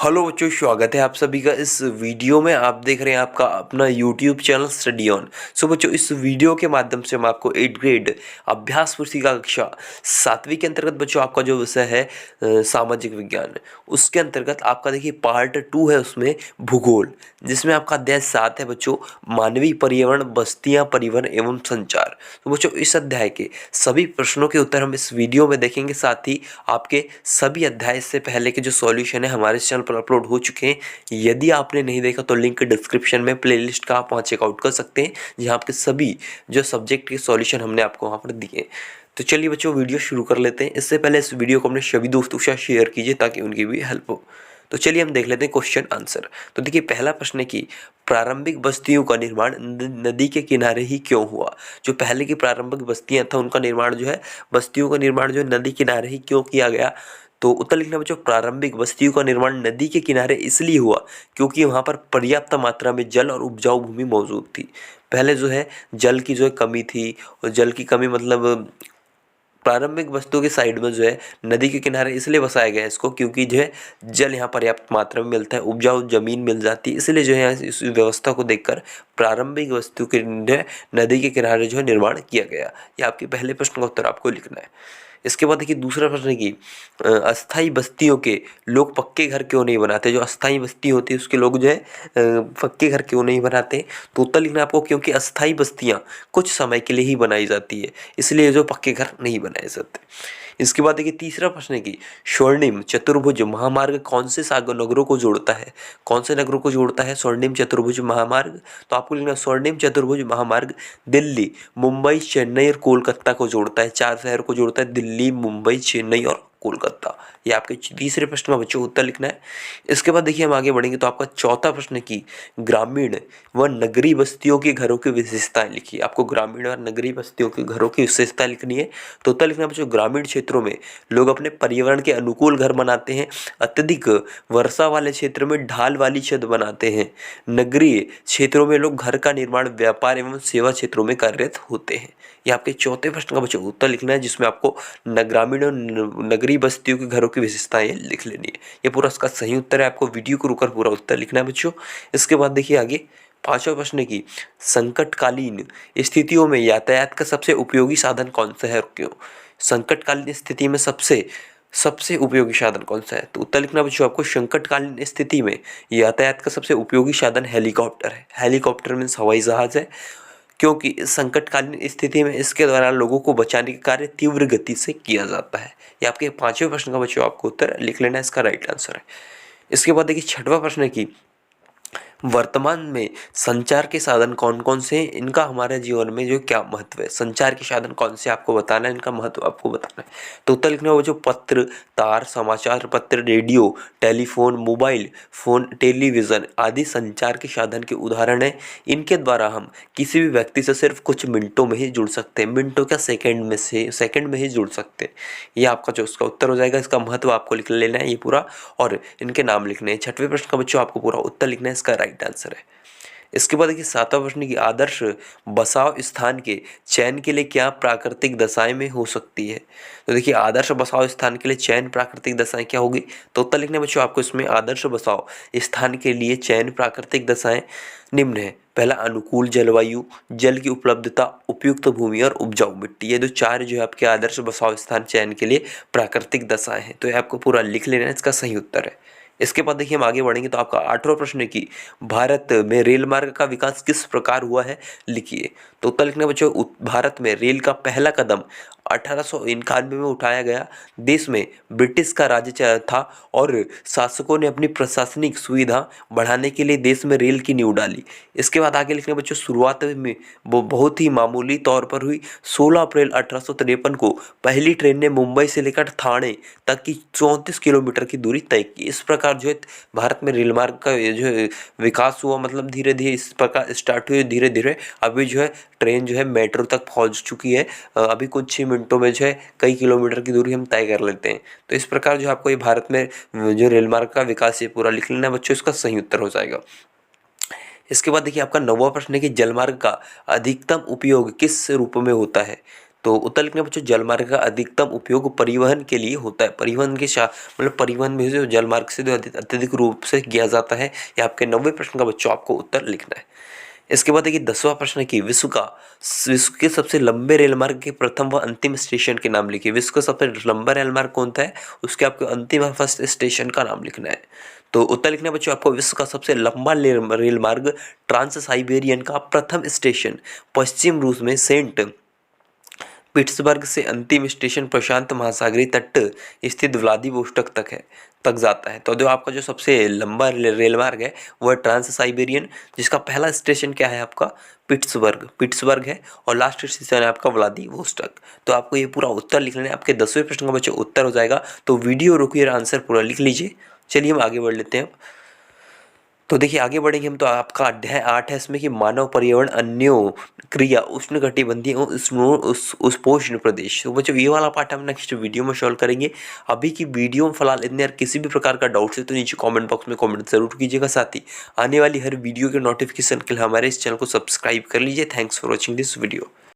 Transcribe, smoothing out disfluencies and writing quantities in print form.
Hello बच्चों, स्वागत है आप सभी का इस वीडियो में। आप देख रहे हैं आपका अपना यूट्यूब चैनल स्टडी ऑन। सो बच्चों, इस वीडियो के माध्यम से हम आपको 8th ग्रेड अभ्यास पुस्तिका कक्षा 7वीं के अंतर्गत बच्चों आपका जो विषय है सामाजिक विज्ञान, उसके अंतर्गत आपका देखिए पार्ट 2 है उसमें भूगोल, जिसमें आपका अध्याय 7 है बच्चों मानवीय पर्यावरण, बस्तियाँ, परिवहन एवं संचार। तो बच्चों इस अध्याय के सभी प्रश्नों के उत्तर हम इस वीडियो में देखेंगे, साथ ही आपके सभी अध्याय से पहले के जो सॉल्यूशन है हमारे चैनल पर अपलोड हो चुके हैं। यदि आपने नहीं देखा तो लिंक डिस्क्रिप्शन में प्लेलिस्ट का आप वहाँ चेकआउट कर सकते हैं, जहाँ आपके सभी जो सब्जेक्ट के सॉल्यूशन हमने आपको वहाँ पर दिए। तो चलिए बच्चों वीडियो शुरू कर लेते हैं। इससे पहले इस वीडियो को अपने सभी दोस्तों के साथ शेयर कीजिए ताकि उनकी भी हेल्प हो। तो चलिए हम देख लेते हैं क्वेश्चन आंसर। तो देखिए पहला प्रश्न है कि प्रारंभिक बस्तियों का निर्माण नदी के किनारे ही क्यों हुआ। जो पहले की प्रारंभिक बस्तियां था उनका निर्माण जो है, बस्तियों का निर्माण जो है नदी किनारे ही क्यों किया गया। तो उत्तर लिखना बच्चों, प्रारंभिक बस्तियों का निर्माण नदी के किनारे इसलिए हुआ क्योंकि वहां पर पर्याप्त मात्रा में जल और उपजाऊ भूमि मौजूद थी। पहले जो है जल की जो है कमी थी, और जल की कमी मतलब प्रारंभिक वस्तुओं के साइड में जो है नदी के किनारे इसलिए बसाया गया है इसको, क्योंकि जो है जल यहाँ पर्याप्त मात्रा में मिलता है, उपजाऊ जमीन मिल जाती है, इसलिए जो है इस व्यवस्था को देखकर प्रारंभिक वस्तु के नदी के किनारे जो है निर्माण किया गया। ये आपके पहले प्रश्न का उत्तर आपको लिखना है। इसके बाद देखिए दूसरा प्रश्न की अस्थाई बस्तियों के लोग पक्के घर क्यों नहीं बनाते। जो अस्थाई बस्ती होती है उसके लोग जो है पक्के घर क्यों नहीं बनाते। तो उत्तर लिखना आपको, क्योंकि अस्थाई बस्तियां कुछ समय के लिए ही बनाई जाती है, इसलिए जो पक्के घर नहीं बनाए जाते। इसके बाद देखिए तीसरा प्रश्न है कि स्वर्णिम चतुर्भुज महामार्ग कौन से सागर नगरों को जोड़ता है। कौन से नगरों को जोड़ता है स्वर्णिम चतुर्भुज महामार्ग। तो आपको लिखना स्वर्णिम चतुर्भुज महामार्ग दिल्ली, मुंबई, चेन्नई और कोलकाता को जोड़ता है। 4 शहर को जोड़ता है, दिल्ली, मुंबई, चेन्नई और कोलकाता। ये आपके तीसरे प्रश्न का बच्चों उत्तर लिखना है। इसके बाद देखिए हम आगे बढ़ेंगे तो आपका चौथा प्रश्न है कि ग्रामीण व नगरीय बस्तियों के घरों की विशेषताएं लिखिए। आपको ग्रामीण और नगरीय बस्तियों के घरों की विशेषता लिखनी है। तो उत्तर लिखना बच्चों, ग्रामीण क्षेत्रों में लोग अपने पर्यावरण के अनुकूल घर बनाते हैं, अत्यधिक वर्षा वाले क्षेत्र में ढाल वाली छत बनाते हैं। नगरीय क्षेत्रों में लोग घर का निर्माण व्यापार एवं सेवा क्षेत्रों में कार्यरत होते हैं। ये आपके चौथे प्रश्न का बच्चों उत्तर लिखना है, जिसमें आपको ग्रामीण और नगरीय बस्तियों के घरों की विशेषताएं लिख लेनी है। ये पूरा इसका सही उत्तर है। आपको वीडियो को रुकर पूरा उत्तर लिखना है बच्चों। इसके बाद देखिए आगे पांचवा प्रश्न की संकटकालीन स्थितियों में यातायात का सबसे उपयोगी साधन कौन सा है और क्यों। संकटकालीन स्थिति में सबसे उपयोगी साधन कौन सा है। तो उत्तर लिखना बच्चों आपको, संकटकालीन स्थिति में यातायात का सबसे उपयोगी साधन हेलीकॉप्टर है। हेलीकॉप्टर मीन्स हवाई जहाज है, क्योंकि इस संकटकालीन स्थिति में इसके द्वारा लोगों को बचाने का कार्य तीव्र गति से किया जाता है। ये आपके पांचवें प्रश्न का बच्चों आपको उत्तर लिख लेना है, इसका राइट आंसर है। इसके बाद देखिए छठवां प्रश्न है कि वर्तमान में संचार के साधन कौन कौन से हैं, इनका हमारे जीवन में जो क्या महत्व है। संचार के साधन कौन से आपको बताना है, इनका महत्व आपको बताना है। तो उत्तर लिखना होगा जो पत्र, तार, समाचार पत्र, radio, telephone, mobile phone, television आदि संचार के साधन के उदाहरण है। इनके द्वारा हम किसी भी व्यक्ति से सिर्फ कुछ मिनटों में ही जुड़ सकते हैं, मिनटों क्या सेकंड में ही जुड़ सकते हैं। ये आपका जो उसका उत्तर हो जाएगा। इसका महत्व आपको लिख लेना है ये पूरा, और इनके नाम लिखने हैं। छठवें प्रश्न का बच्चों आपको पूरा उत्तर लिखना है, इसका राइट आंसर है। इसके बाद देखिए सातवां प्रश्न की आदर्श बसाव स्थान के चयन के लिए क्या प्राकृतिक दशाएं में हो सकती है। तो देखिए आदर्श बसाव स्थान के लिए चयन प्राकृतिक दशाएं क्या होगी। तो उत्तर लिखने बच्चों आपको इसमें आदर्श बसाव स्थान के लिए चयन प्राकृतिक दशाएं निम्न है। पहला अनुकूल जलवायु, जल की उपलब्धता, उपयुक्त भूमि और उपजाऊ मिट्टी। ये जो चार जो है आपके आदर्श बसाव स्थान चयन के लिए प्राकृतिक दशाएं हैं। तो ये आपको पूरा लिख लेना है, इसका सही उत्तर है। इसके बाद देखिए हम आगे बढ़ेंगे तो आपका आठवां प्रश्न है कि भारत में रेल मार्ग का विकास किस प्रकार हुआ है, लिखिए। तो उत्तर लिखना बच्चों, भारत में रेल का पहला कदम 1891 में उठाया गया। देश में ब्रिटिश का राज्य था और शासकों ने अपनी प्रशासनिक सुविधा बढ़ाने के लिए देश में रेल की नींव डाली। इसके बाद आगे लिखने बच्चों, शुरुआत में वो बहुत ही मामूली तौर पर हुई। 16 अप्रैल 1853 को पहली ट्रेन ने मुंबई से लेकर ठाणे तक की 34 किलोमीटर की दूरी तय की। इस प्रकार जो है भारत में रेल मार्ग का जो है विकास हुआ, मतलब धीरे धीरे इस प्रकार स्टार्ट हुए, धीरे धीरे अभी जो है ट्रेन जो है मेट्रो तक पहुंच चुकी है। अभी कुछ ही मिनटों में जो है कई किलोमीटर की दूरी हम तय कर लेते हैं। तो इस प्रकार जो आपको ये भारत में जो रेल मार्ग का विकास ये पूरा लिख लेना है बच्चों, इसका सही उत्तर हो जाएगा। इसके बाद देखिए आपका नौवां प्रश्न है कि जलमार्ग का अधिकतम उपयोग किस रूप में होता है। तो उत्तर लिखने बच्चों जलमार्ग का अधिकतम उपयोग परिवहन के लिए होता है। परिवहन के मतलब परिवहन में जो जलमार्ग से जो अत्यधिक रूप से किया जाता है। ये आपके 90 प्रश्न का बच्चों आपको उत्तर लिखना है। इसके बाद देखिए 10वां प्रश्न है कि विश्व के सबसे लंबे रेल मार्ग के प्रथम व अंतिम स्टेशन के नाम लिखिए। विश्व का सबसे लंबा रेल मार्ग कौन सा है, उसके आपको अंतिम व फर्स्ट स्टेशन का नाम लिखना है। तो उत्तर लिखना बच्चों आपको विश्व का सबसे लंबा रेल मार्ग ट्रांस साइबेरियन का प्रथम स्टेशन पश्चिम रूस में सेंट पिट्सबर्ग से अंतिम स्टेशन प्रशांत महासागरीय तट स्थित व्लादिवोस्टोक तक जाता है। तो जो आपका जो सबसे लंबा रेल मार्ग है वह ट्रांस साइबेरियन, जिसका पहला स्टेशन क्या है आपका पिट्सबर्ग है, और लास्ट स्टेशन है आपका व्लादिवोस्टोक। तो आपको ये पूरा उत्तर लिख लेना है, आपके 10वें प्रश्न का बच्चों उत्तर हो जाएगा। तो वीडियो रोकिए और आंसर पूरा लिख लीजिए। चलिए हम आगे बढ़ लेते हैं। तो देखिए आगे बढ़ेंगे हम। तो आपका अध्याय 8 है इसमें कि मानव पर्यावरण अन्यों क्रिया उष्णकटिबंधीय उष्णोष्ण प्रदेश। तो बच्चों ये वाला पार्ट हम नेक्स्ट वीडियो में सॉल्व करेंगे। अभी की वीडियो में फिलहाल इतने यार किसी भी प्रकार का डाउट है तो नीचे कमेंट बॉक्स में कमेंट जरूर कीजिएगा। साथ ही आने वाली हर वीडियो के नोटिफिकेशन के लिए हमारे इस चैनल को सब्सक्राइब कर लीजिए। Thanks for watching this video.